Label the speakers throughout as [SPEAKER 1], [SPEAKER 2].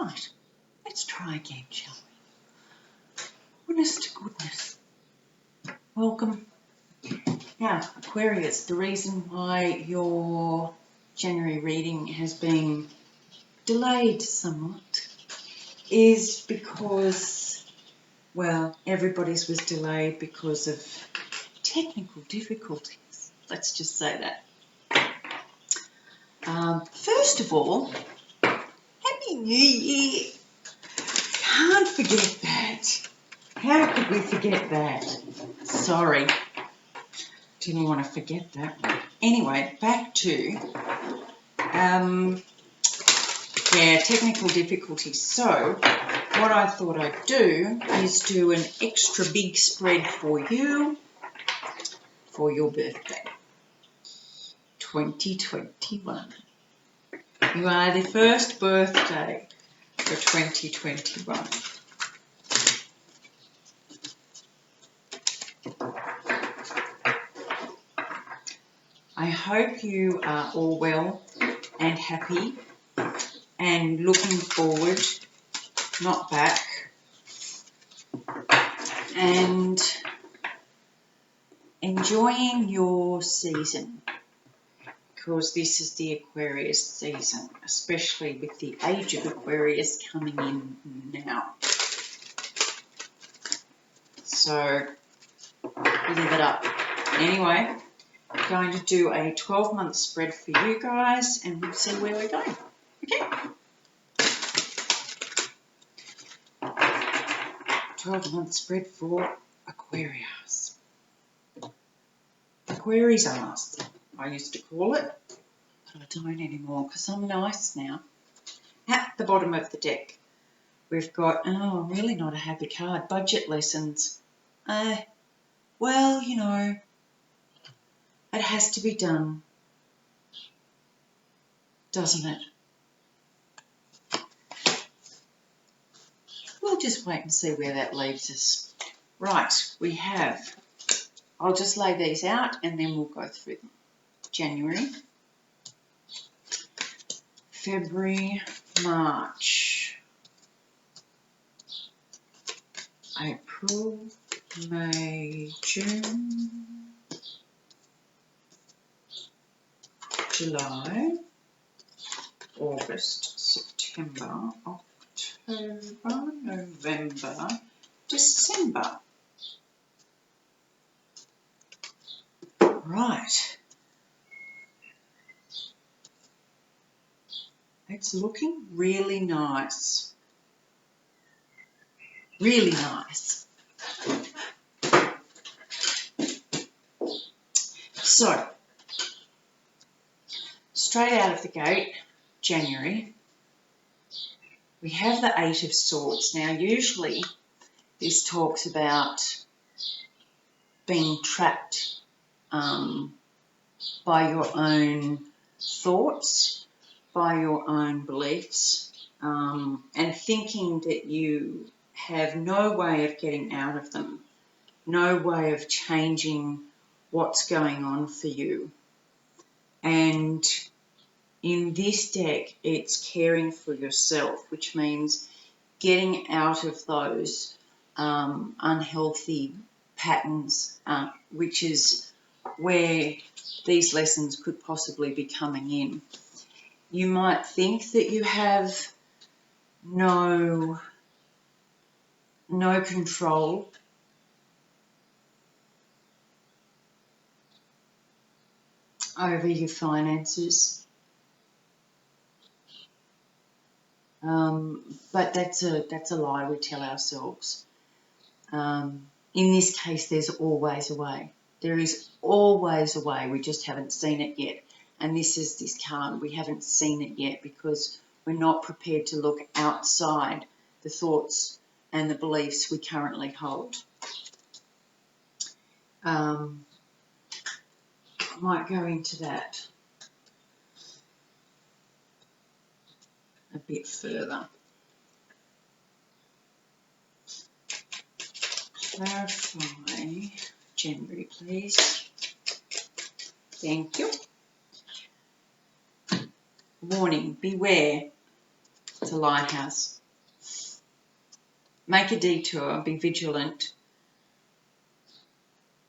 [SPEAKER 1] Right, let's try again, shall we? Honest to goodness. Welcome. Now, Aquarius, the reason why your January reading has been delayed somewhat is because, well, everybody's was delayed because of technical difficulties. Let's just say that. First of all, Happy New Year! Can't forget that. How could we forget that? Sorry. Didn't want to forget that one. Anyway, back to, technical difficulties. So, what I thought I'd do is do an extra big spread for you for your birthday. 2021. You are the first birthday for 2021. I hope you are all well and happy and looking forward, not back, and enjoying your season, because this is the Aquarius season, especially with the age of Aquarius coming in now. So, live it up. Anyway, I'm going to do a 12-month spread for you guys, and we'll see where we're going. Okay? 12-month spread for Aquarius. Aquarius ass, I used to call it, but I don't anymore because I'm nice now. At the bottom of the deck, we've got, really not a happy card, budget lessons. Well, you know, it has to be done, doesn't it? We'll just wait and see where that leaves us. Right, we have, I'll just lay these out and then we'll go through them. January, February, March, April, May, June, July, August, September, October, November, December. Right. It's looking really nice. Really nice. So, straight out of the gate, January, we have the Eight of Swords. Now, usually this talks about being trapped by your own thoughts, by your own beliefs, and thinking that you have no way of getting out of them, no way of changing what's going on for you. And in this deck, it's caring for yourself, which means getting out of those unhealthy patterns, which is where these lessons could possibly be coming in. You might think that you have no control over your finances, but that's a lie we tell ourselves. In this case, there's always a way. There is always a way. We just haven't seen it yet. And this is this card. We haven't seen it yet because we're not prepared to look outside the thoughts and the beliefs we currently hold. I might go into that a bit further. Clarify January, please. Thank you. Warning, beware. It's a lighthouse. Make a detour, be vigilant.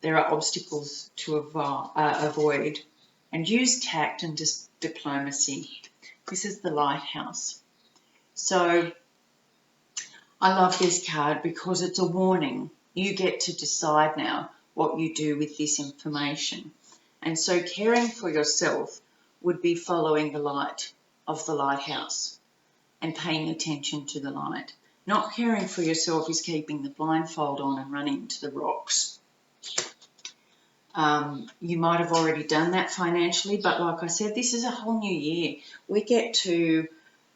[SPEAKER 1] There are obstacles to avoid, and use tact and diplomacy. This is the lighthouse. So I love this card because it's a warning. You get to decide now what you do with this information. And so caring for yourself would be following the light of the lighthouse and paying attention to the light. Not caring for yourself is keeping the blindfold on and running into the rocks. You might have already done that financially, but like I said, this is a whole new year. We get to,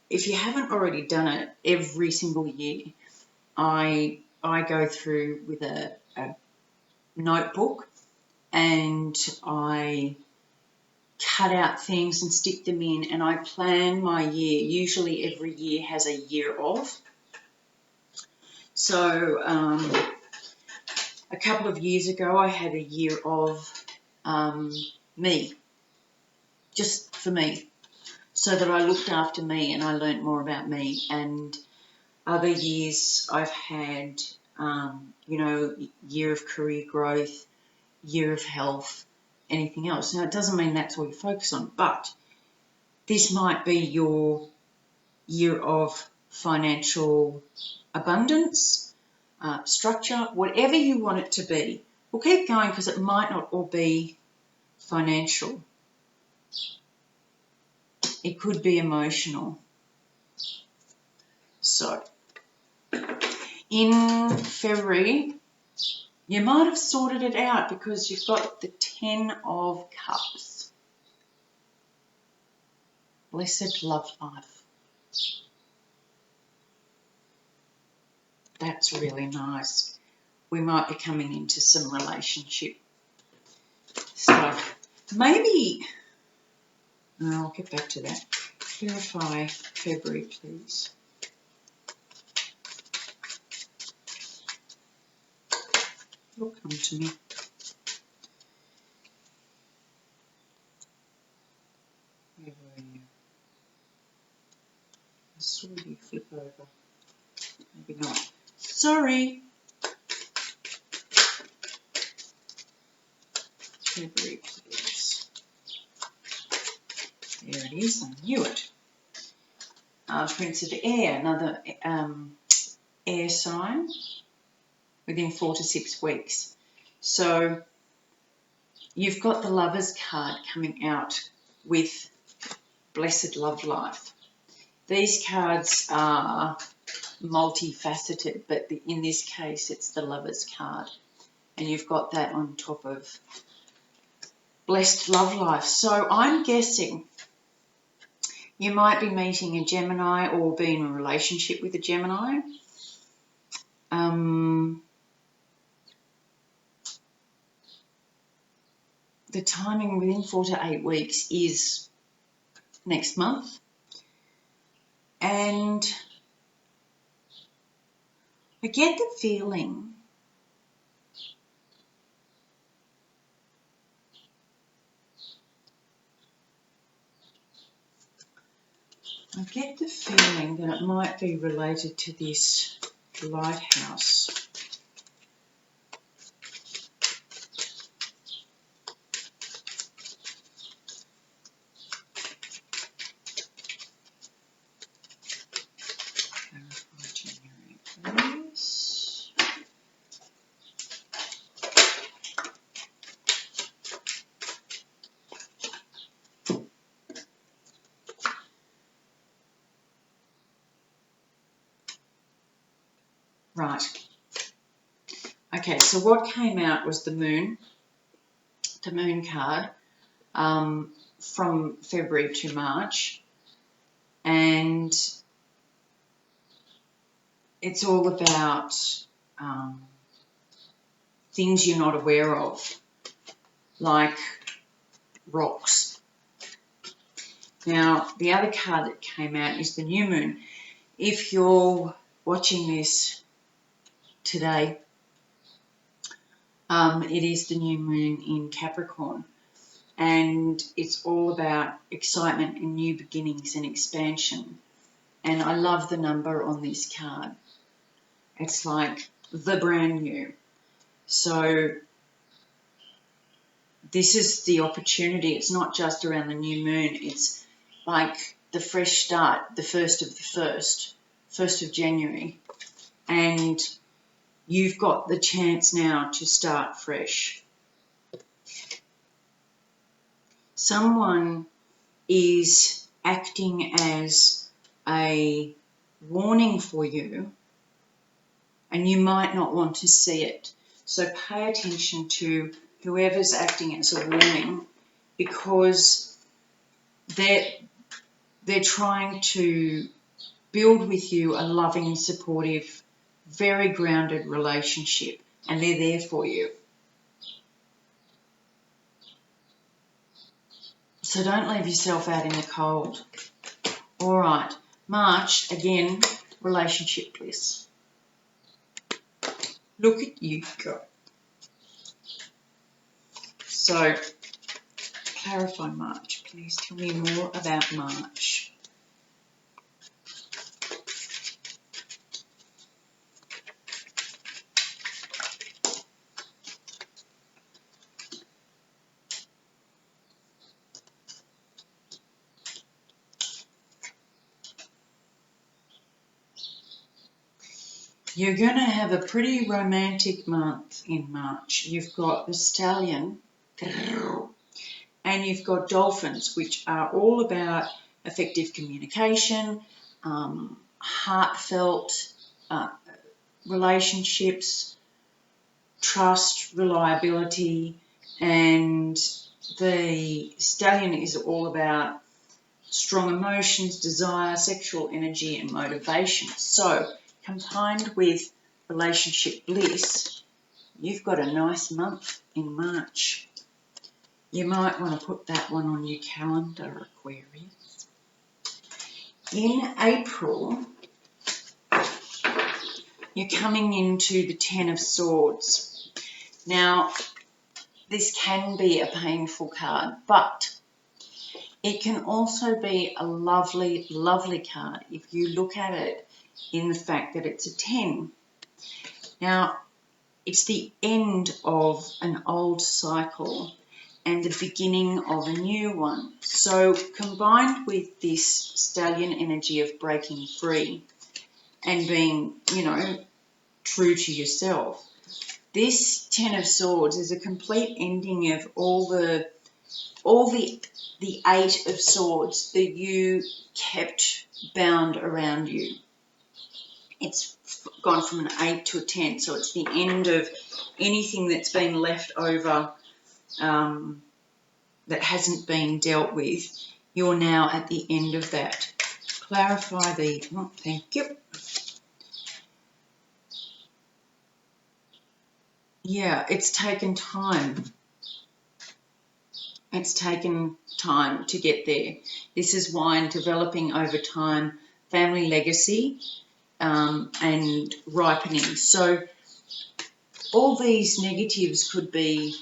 [SPEAKER 1] if you haven't already done it every single year, I go through with a notebook and I cut out things and stick them in, and I plan my year. Usually every year has a year of. So a couple of years ago I had a year of me, just for me, so that I looked after me and I learnt more about me. And other years I've had, year of career growth, year of health, anything else. Now, it doesn't mean that's all you focus on, but this might be your year of financial abundance, structure, whatever you want it to be. We'll keep going because it might not all be financial. It could be emotional. So, in February, you might have sorted it out because you've got the 10 of Cups. Blessed love life. That's really nice. We might be coming into some relationship stuff. Maybe, I'll get back to that. Clarify February, please. It'll come to me. Where were you? I saw you flip over. Maybe not. Sorry. February, please. There it is. I knew it. Prince of Air, another air sign within 4 to 6 weeks. So you've got the Lovers card coming out with Blessed Love Life. These cards are multifaceted, but in this case it's the Lovers card. And you've got that on top of Blessed Love Life. So I'm guessing you might be meeting a Gemini or be in a relationship with a Gemini. The timing within 4 to 8 weeks is next month. And I get the feeling that it might be related to this lighthouse. Right. Okay, so what came out was the moon card from February to March, and it's all about things you're not aware of, like rocks. Now, the other card that came out is the new moon. If you're watching this today, it is the new moon in Capricorn, and it's all about excitement and new beginnings and expansion And I love the number on this card. It's like the brand new. So this is the opportunity. It's not just around the new moon. It's like the fresh start, the 1st of January. And you've got the chance now to start fresh. Someone is acting as a warning for you, and you might not want to see it. So pay attention to whoever's acting as a warning, because they're trying to build with you a loving, supportive, very grounded relationship, and they're there for you. So don't leave yourself out in the cold. All right, March, again, relationship bliss. Look at you go. So, clarify March. Please tell me more about March. You're going to have a pretty romantic month in March. You've got the stallion and you've got dolphins, which are all about effective communication, heartfelt relationships, trust, reliability, and the stallion is all about strong emotions, desire, sexual energy, and motivation. So, combined with relationship bliss, you've got a nice month in March. You might want to put that one on your calendar, Aquarius. In April, you're coming into the Ten of Swords. Now, this can be a painful card, but it can also be a lovely, lovely card if you look at it in the fact that it's a 10. Now, it's the end of an old cycle and the beginning of a new one. So combined with this stallion energy of breaking free and being, true to yourself, this Ten of Swords is a complete ending of all the 8 of Swords that you kept bound around you. It's gone from an 8 to a 10, so it's the end of anything that's been left over that hasn't been dealt with. You're now at the end of that. Clarify thank you. Yeah, it's taken time. It's taken time to get there. This is why in developing over time, family legacy and ripening. So all these negatives could be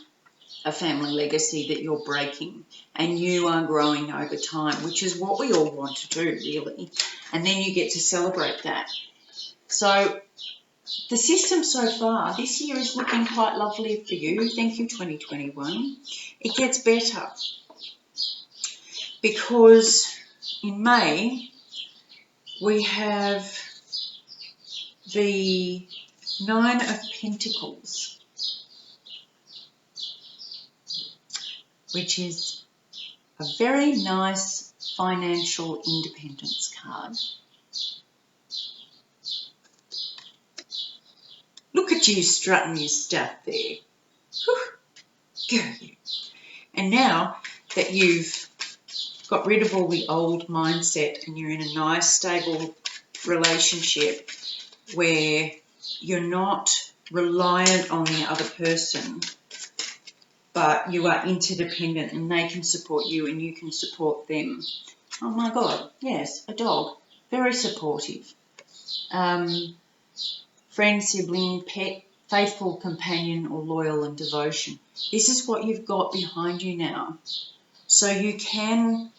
[SPEAKER 1] a family legacy that you're breaking, and you are growing over time, which is what we all want to do, really. And then you get to celebrate that. So the system so far this year is looking quite lovely for you. Thank you, 2021. It gets better because in May we have the 9 of Pentacles, which is a very nice financial independence card. Look at you strutting your stuff there. Whew. Go you. And now that you've got rid of all the old mindset and you're in a nice, stable relationship where you're not reliant on the other person, but you are interdependent and they can support you and you can support them. Oh my God, yes, a dog, very supportive. Friend, sibling, pet, faithful companion or loyal and devotion. This is what you've got behind you now. So you can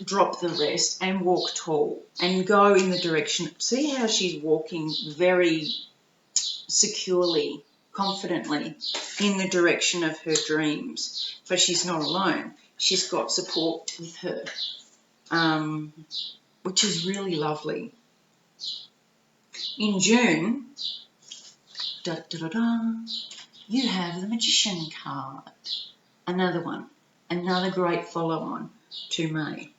[SPEAKER 1] drop the rest and walk tall and go in the direction. See how she's walking very securely, confidently in the direction of her dreams. But she's not alone. She's got support with her, which is really lovely. In June, you have the Magician card. Another one. Another great follow-on to May.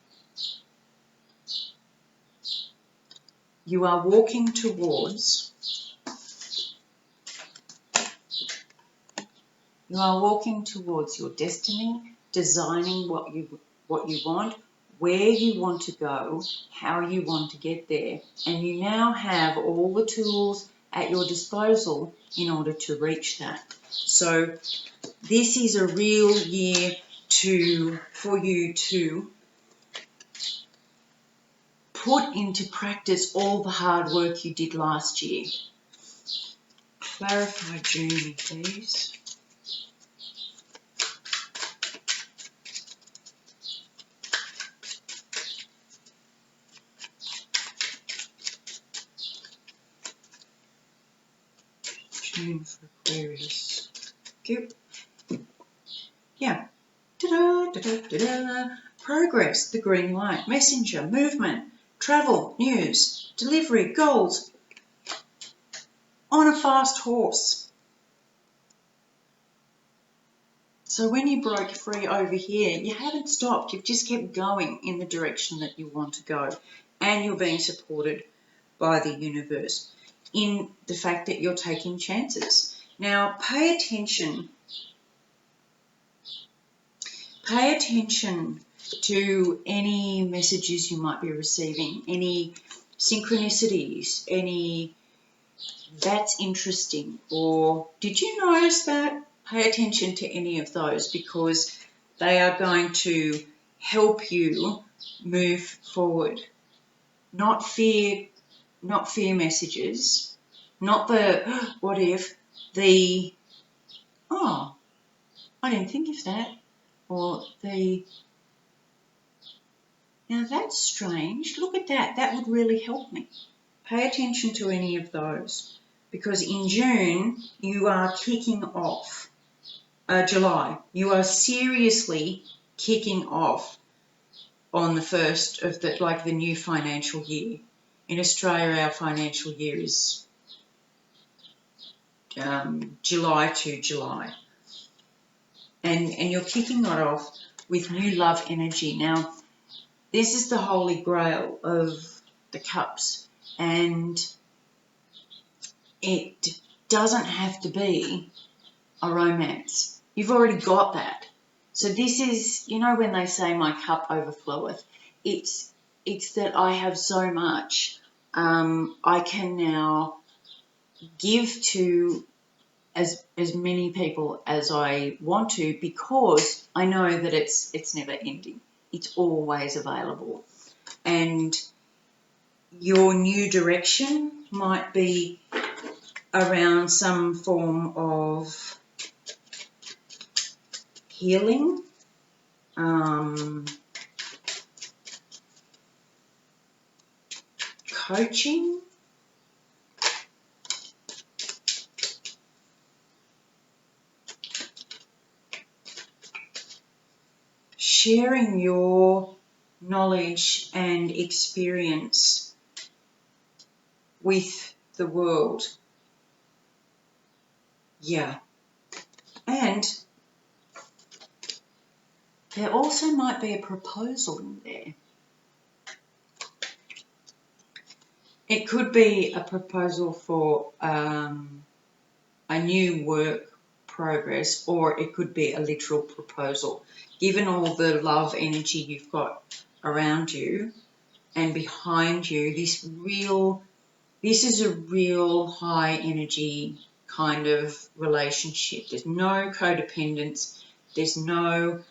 [SPEAKER 1] You are walking towards your destiny, designing what you want, where you want to go, how you want to get there, and you now have all the tools at your disposal in order to reach that. So this is a real year for you to put into practice all the hard work you did last year. Clarify June, please. June for Aquarius. Cute. Yeah. Progress, the green light. Messenger, movement, travel, news, delivery, goals. On a fast horse. So when you broke free over here, you haven't stopped. You've just kept going in the direction that you want to go. And you're being supported by the universe in the fact that you're taking chances. Now, pay attention to any messages you might be receiving, any synchronicities, any that's interesting, or did you notice that? Pay attention to any of those because they are going to help you move forward. Not fear messages, not the what if, the oh, I didn't think of that, or the now that's strange, look at that, that would really help me. Pay attention to any of those because in June you are kicking off, July, you are seriously kicking off on the first of the new financial year. In Australia, our financial year is July to July. And you're kicking it off with new love energy. Now, this is the holy grail of the cups, and it doesn't have to be a romance. You've already got that. So this is, when they say my cup overfloweth, it's that I have so much I can now give to as many people as I want to because I know that it's never ending. It's always available. And your new direction might be around some form of healing, coaching, sharing your knowledge and experience with the world. Yeah. And there also might be a proposal in there. It could be a proposal for a new work progress, or it could be a literal proposal. Given all the love energy you've got around you and behind you, this is a real high energy kind of relationship. There's no codependence. There's no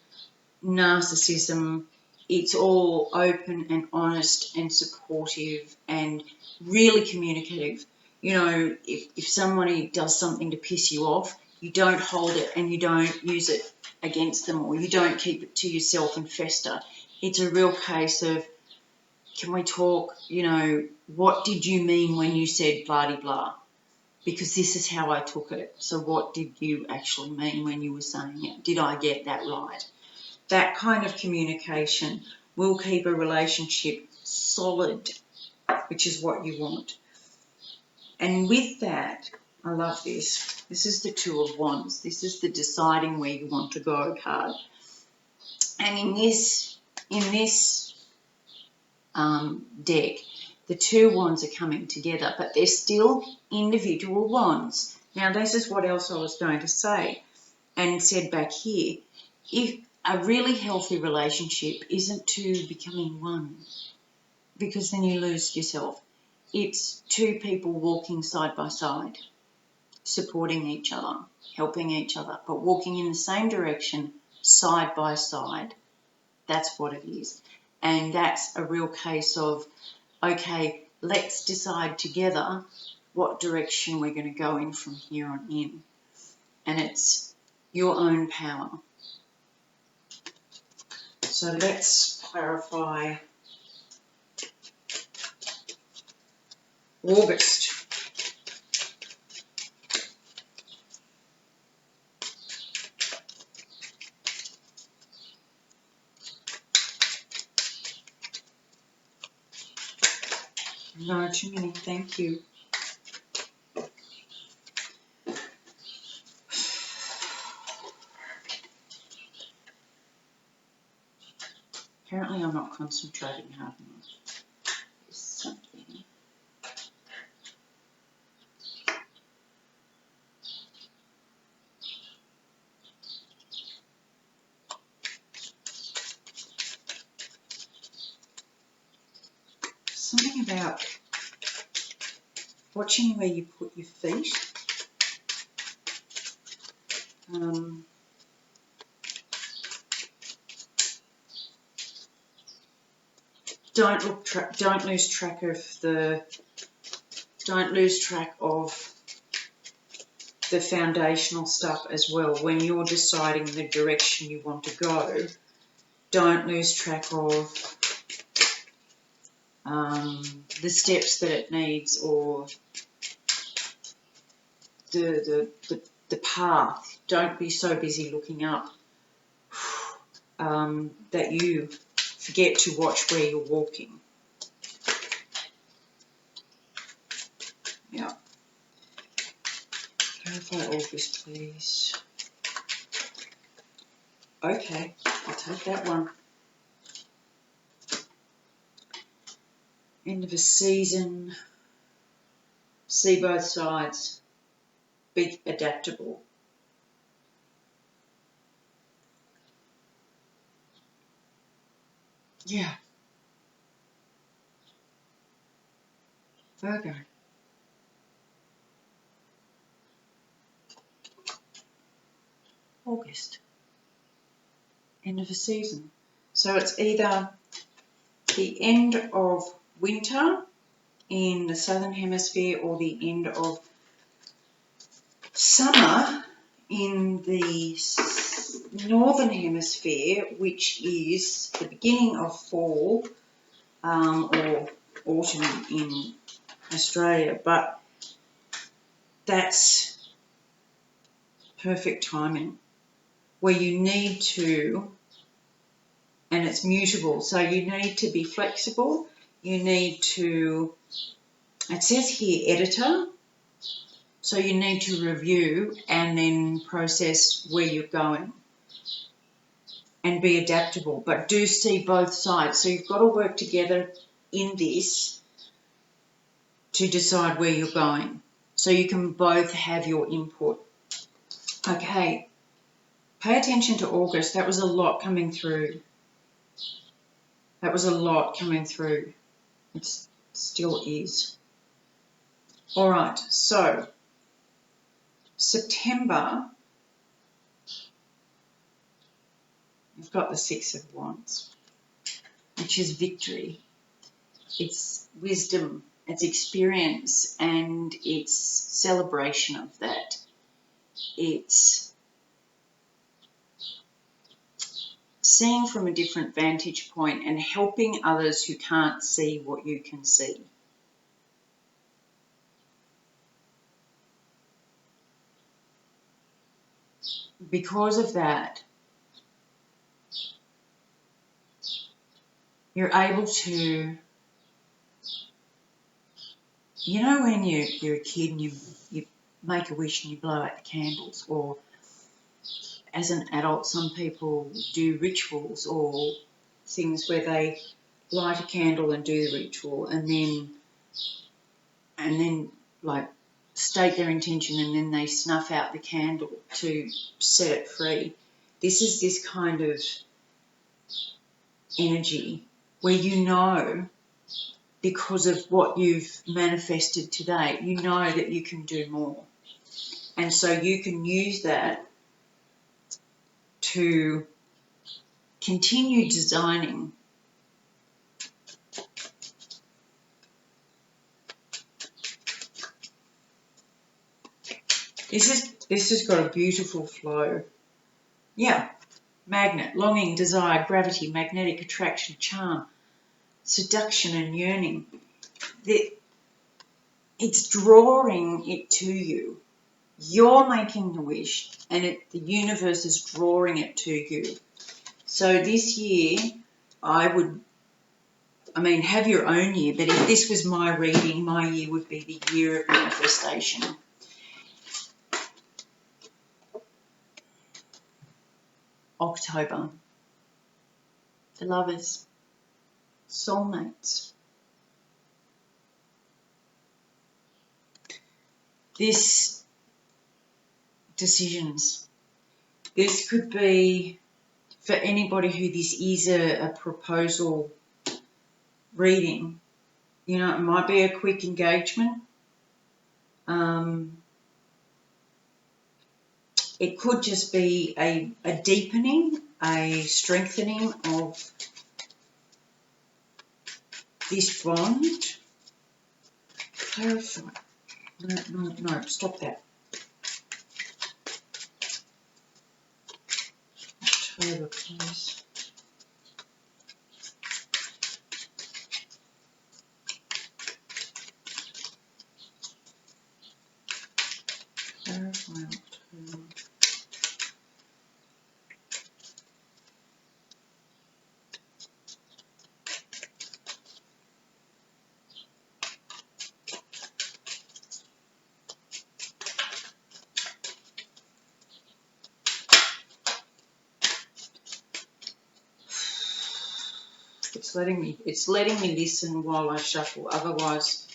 [SPEAKER 1] narcissism. It's all open and honest and supportive and really communicative. If somebody does something to piss you off, you don't hold it and you don't use it against them, or you don't keep it to yourself and fester. it's a real case of, can we talk, what did you mean when you said blah-de-blah? Because this is how I took it. So what did you actually mean when you were saying it? Did I get that right? That kind of communication will keep a relationship solid, which is what you want. And with that, I love this. This is the Two of Wands. This is the deciding where you want to go card. And in this deck, the two wands are coming together, but they're still individual wands. Now, this is what else I was going to say, and said back here. If a really healthy relationship isn't two becoming one, because then you lose yourself. It's two people walking side by side, supporting each other, helping each other, but walking in the same direction, side by side. That's what it is. And that's a real case of, okay, let's decide together what direction we're going to go in from here on in. And it's your own power. So let's clarify August. No, too many, thank you. Apparently I'm not concentrating hard enough. There's something. Something about watching where you put your feet. Don't lose track of the foundational stuff as well. When you're deciding the direction you want to go, don't lose track of the steps that it needs, or the path. Don't be so busy looking up that you forget to watch where you're walking. Yeah. Clarify August, please. Okay, I'll take that one. End of a season. See both sides. Be adaptable. Yeah. Virgo. August. End of a season. So it's either the end of winter in the southern hemisphere or the end of summer in the northern hemisphere, which is the beginning of fall or autumn in Australia. But that's perfect timing, where you need to, and it's mutable, so you need to be flexible. You need to, it says here, editor, so you need to review and then process where you're going and be adaptable, but do see both sides. So you've got to work together in this to decide where you're going, so you can both have your input. Okay, pay attention to August. That was a lot coming through. That was a lot coming through. It still is. All right, so September, we've got the Six of Wands, which is victory. It's wisdom, it's experience, and it's celebration of that. It's seeing from a different vantage point and helping others who can't see what you can see. Because of that, you're able to, you know, when you're a kid and you make a wish and you blow out the candles, or as an adult, some people do rituals or things where they light a candle and do the ritual and then like state their intention and then they snuff out the candle to set it free. This is this kind of energy where you know, because of what you've manifested today, you know that you can do more. And so you can use that to continue designing. This has got a beautiful flow. Yeah. Magnet, longing, desire, gravity, magnetic attraction, charm, seduction and yearning. It's drawing it to you. You're making the wish and the universe is drawing it to you. So this year, have your own year, but if this was my reading, my year would be the year of manifestation. October. The lovers. Soulmates. This decisions. This could be for anybody who this is a proposal reading. You know, it might be a quick engagement. It could just be a deepening, a strengthening of this bond. Clarify. No, stop that. October, please. Clarify October. It's letting me listen while I shuffle, otherwise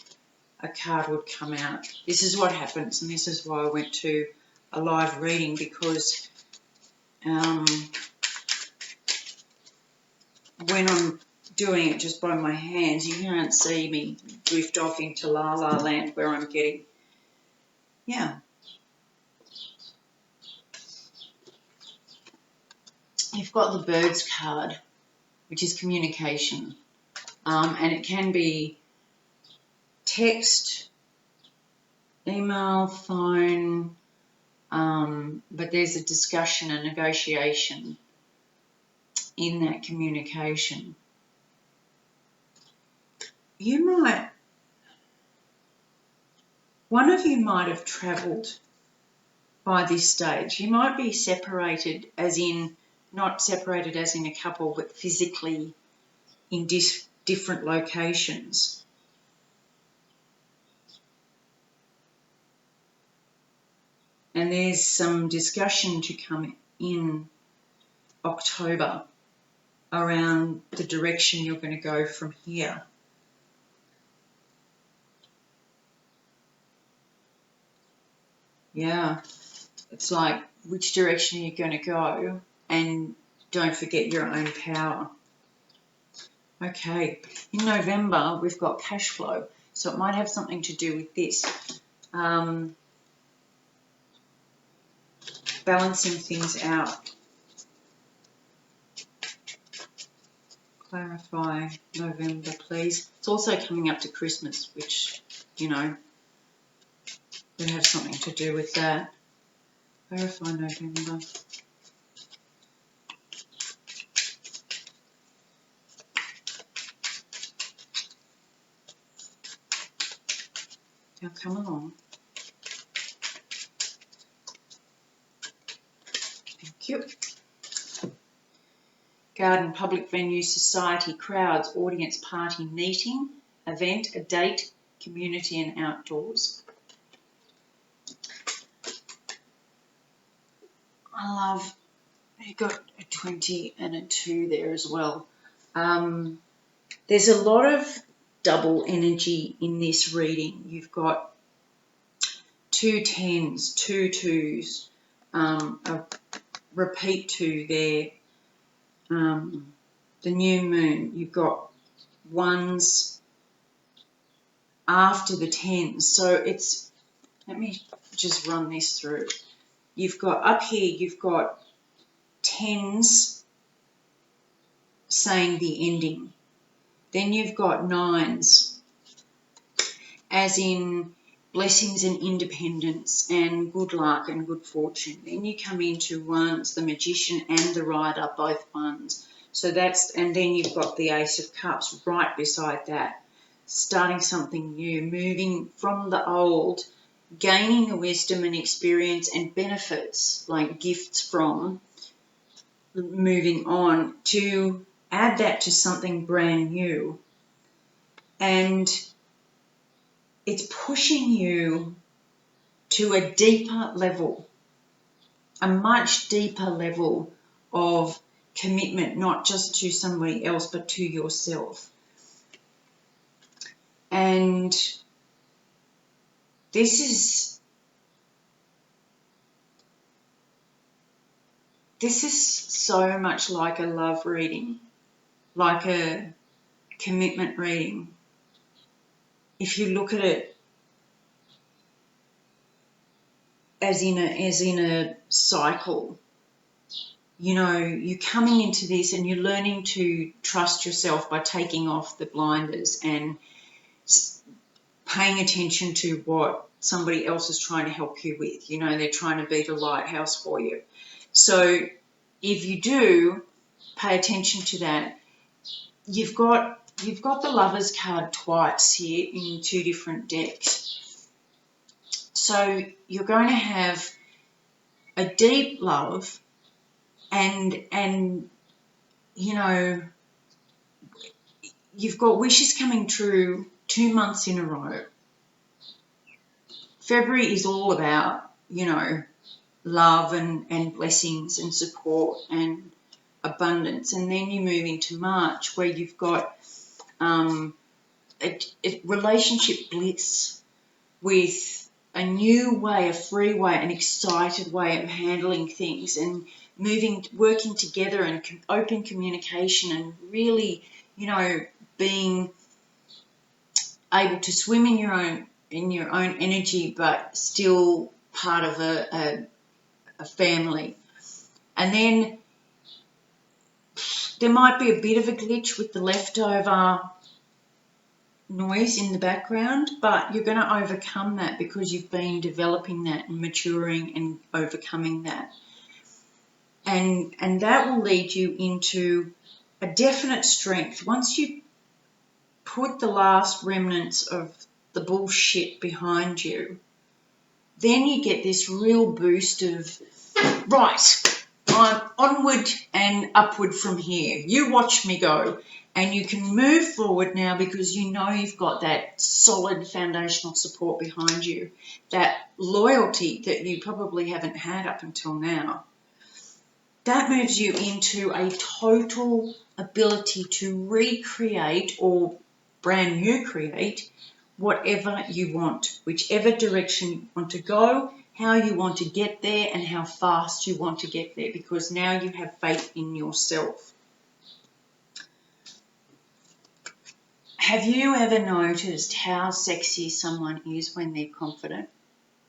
[SPEAKER 1] a card would come out. This is what happens, and this is why I went to a live reading, because when I'm doing it just by my hands, you can't see me drift off into la la land where I'm getting, yeah. You've got the birds card, which is communication, and it can be text, email, phone, but there's a discussion, a negotiation in that communication. One of you might have travelled by this stage. You might be separated, as in, not separated as in a couple, but physically in different locations. And there's some discussion to come in October around the direction you're going to go from here. Yeah, it's like, which direction are you going to go? And don't forget your own power. Okay, in November we've got cash flow, so it might have something to do with this. Balancing things out. Clarify November, please. It's also coming up to Christmas, which, you know, would have something to do with that. Clarify November. Now come along. Thank you. Garden, public venue, society, crowds, audience, party, meeting, event, a date, community and outdoors. I love, you got a 20 and a 2 there as well. There's a lot of double energy in this reading. You've got 2 10s, 2 2s, a repeat 2 there, the new moon. You've got 1s after the 10s. So it's, let me just run this through. You've got up here, you've got 10s saying the ending. Then you've got 9s, as in blessings and independence and good luck and good fortune. Then you come into 1s, the magician and the rider, both 1s. So that's, and then you've got the Ace of Cups right beside that. Starting something new, moving from the old, gaining the wisdom and experience and benefits, like gifts from moving on, to add that to something brand new. And it's pushing you to a deeper level, a much deeper level of commitment, not just to somebody else, but to yourself. And this is so much like a love reading, like a commitment reading. If you look at it as in a cycle, you know, you're coming into this and you're learning to trust yourself by taking off the blinders and paying attention to what somebody else is trying to help you with. You know, they're trying to be the lighthouse for you. So if you do pay attention to that, you've got the Lovers card twice here in 2 different decks. So you're going to have a deep love and you know, you've got wishes coming true 2 months in a row. February is all about, you know, love and blessings and support and abundance. And then you move into March, where you've got a relationship bliss with a new way, a free way, an excited way of handling things and working together and open communication and really, you know, being able to swim in your own energy, but still part of a family. And then there might be a bit of a glitch with the leftover noise in the background, but you're going to overcome that because you've been developing that and maturing and overcoming that. And that will lead you into a definite strength. Once you put the last remnants of the bullshit behind you, then you get this real boost of, right, I'm onward and upward from here. You watch me go. And you can move forward now because you know you've got that solid foundational support behind you, that loyalty that you probably haven't had up until now. That moves you into a total ability to recreate or brand new create whatever you want, whichever direction you want to go, how you want to get there, and how fast you want to get there, because now you have faith in yourself. Have you ever noticed how sexy someone is when they're confident?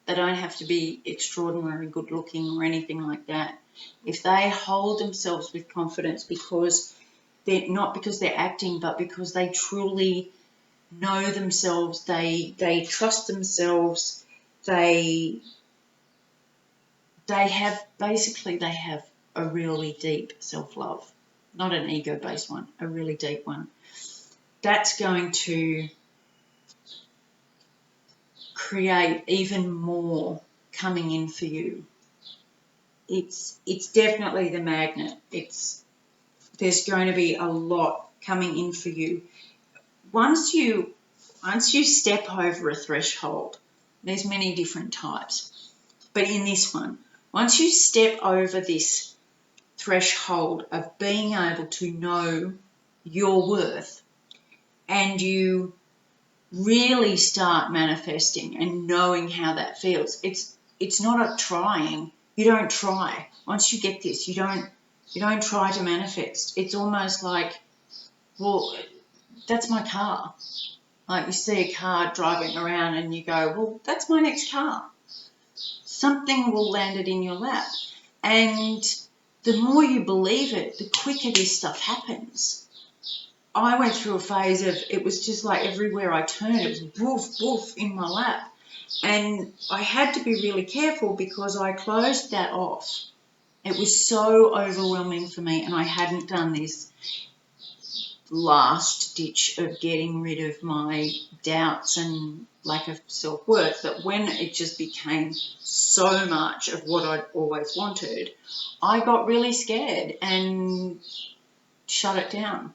[SPEAKER 1] They don't have to be extraordinarily good looking or anything like that. If they hold themselves with confidence, because they're not because they're acting, but because they truly know themselves, they trust themselves, they have a really deep self-love, not an ego-based one, a really deep one. That's going to create even more coming in for you. It's definitely the magnet. There's going to be a lot coming in for you. Once you step over a threshold, there's many different types, but in this one, once you step over this threshold of being able to know your worth, and you really start manifesting and knowing how that feels, it's not a trying. You don't try. Once you get this, you don't try to manifest. It's almost like, well, that's my car. Like you see a car driving around and you go, well, that's my next car. Something will land it in your lap. And the more you believe it, the quicker this stuff happens. I went through a phase of, it was just like everywhere I turned, it was woof, woof in my lap. And I had to be really careful because I closed that off. It was so overwhelming for me, and I hadn't done this last ditch of getting rid of my doubts and lack of self-worth, that when it just became so much of what I'd always wanted, I got really scared and shut it down.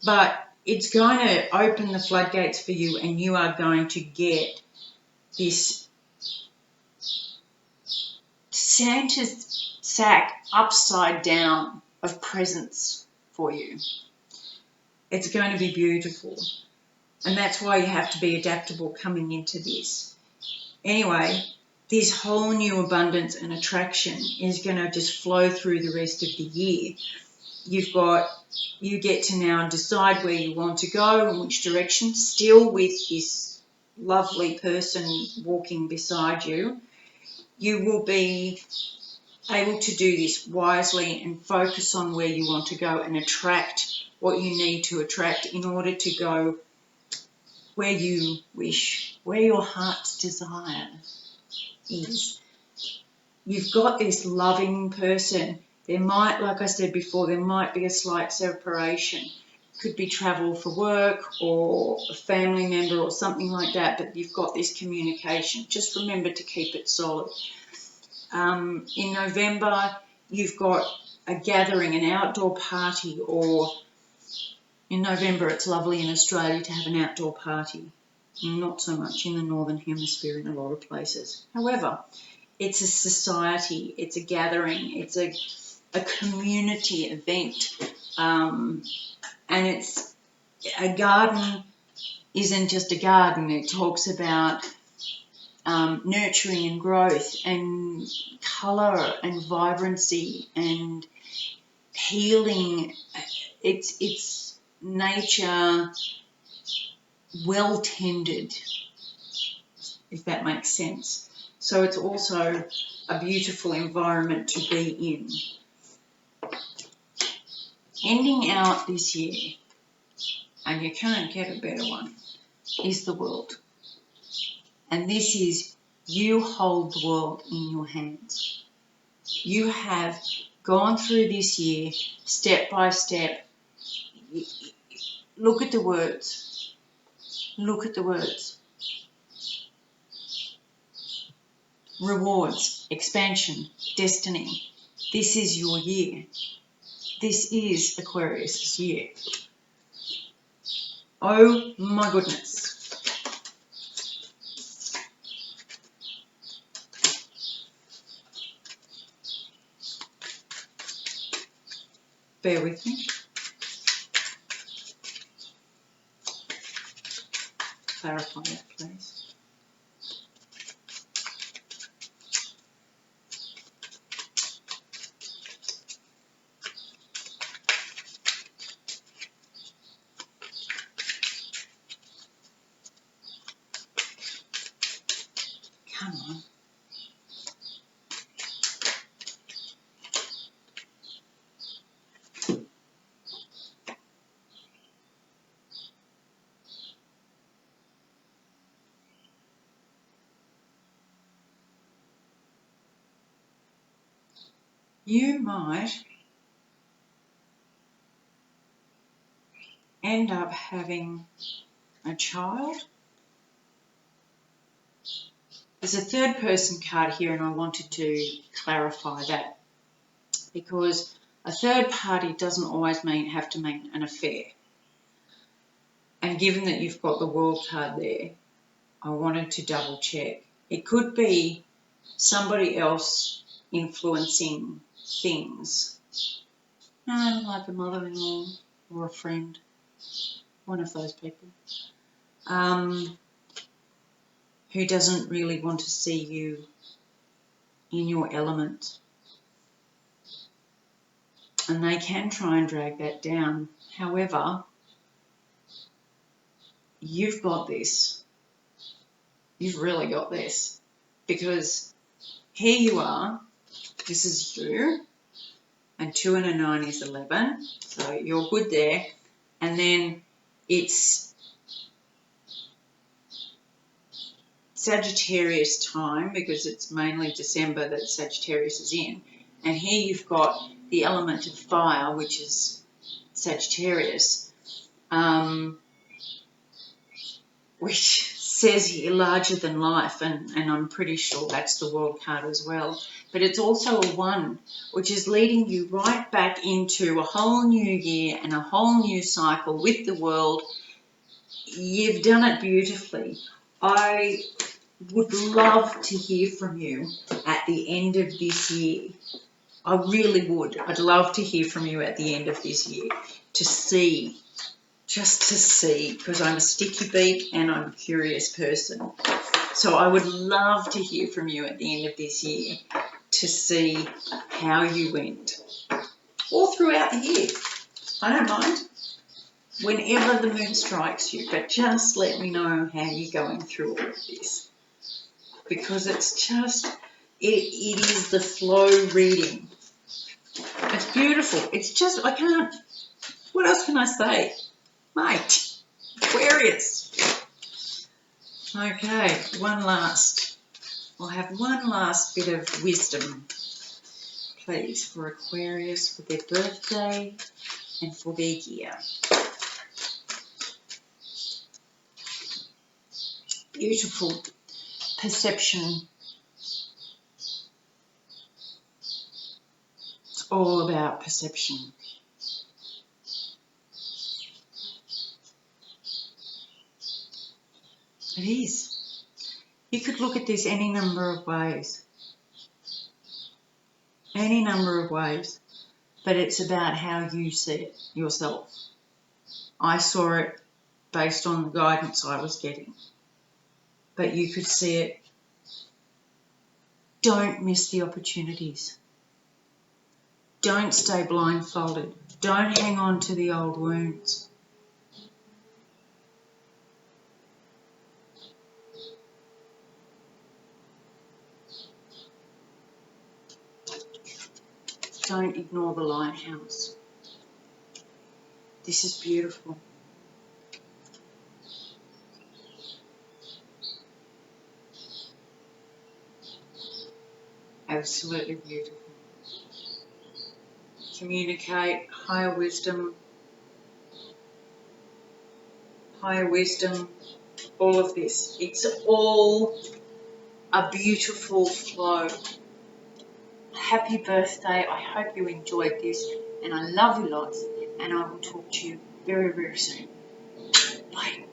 [SPEAKER 1] But it's going to open the floodgates for you, and you are going to get this Santa's sack upside down of presents for you. It's going to be beautiful. And that's why you have to be adaptable coming into this. Anyway, this whole new abundance and attraction is going to just flow through the rest of the year. You get to now decide where you want to go and which direction, still with this lovely person walking beside you. You will be able to do this wisely and focus on where you want to go and attract what you need to attract in order to go where you wish, where your heart's desire is. You've got this loving person. There might, like I said before, there might be a slight separation. It could be travel for work or a family member or something like that, but you've got this communication. Just remember to keep it solid. In November, you've got a gathering, an outdoor party, or in November it's lovely in Australia to have an outdoor party. Not so much in the Northern Hemisphere in a lot of places. However, it's a society, it's a gathering, it's a community event, and it's a garden isn't just a garden. It talks about nurturing and growth and colour and vibrancy and healing. It's nature well tended, if that makes sense. So it's also a beautiful environment to be in. Ending out this year, and you can't get a better one, is the world. And this is, you hold the world in your hands. You have gone through this year step by step. Look at the words. Look at the words. Rewards, expansion, destiny. This is your year. This is Aquarius' year. Oh my goodness. Bear with me. Clarify that, please. Come on. You might end up having a child There's a third person card here, and I wanted to clarify that, because a third party doesn't always have to mean an affair. And given that you've got the World card there, I wanted to double check. It could be somebody else influencing things, like a mother-in-law or a friend, one of those people, who doesn't really want to see you in your element. And they can try and drag that down. However, you've got this. You've really got this. Because here you are. This is you. And 2 and a 9 is 11. So you're good there. And then it's Sagittarius time, because it's mainly December that Sagittarius is in. And here you've got the element of fire, which is Sagittarius, which says here larger than life, and I'm pretty sure that's the World card as well. But it's also a 1, which is leading you right back into a whole new year and a whole new cycle with the World. You've done it beautifully. I would love to hear from you at the end of this year. I really would. I'd love to hear from you at the end of this year to see, just to see, because I'm a sticky beak and I'm a curious person. So I would love to hear from you at the end of this year to see how you went. Or throughout the year. I don't mind. Whenever the moon strikes you, but just let me know how you're going through all of this. Because it's just, it is the flow reading. It's beautiful. It's just, I can't, what else can I say? Mate, Aquarius. Okay, I'll have one last bit of wisdom, please, for Aquarius, for their birthday and for their year. Beautiful perception. It's all about perception. It is. You could look at this any number of ways. Any number of ways. But it's about how you see it yourself. I saw it based on the guidance I was getting. But you could see it. Don't miss the opportunities. Don't stay blindfolded. Don't hang on to the old wounds. Don't ignore the lighthouse. This is beautiful. Absolutely beautiful. Communicate, higher wisdom, all of this. It's all a beautiful flow. Happy birthday. I hope you enjoyed this, and I love you lots, and I will talk to you very, very soon. Bye.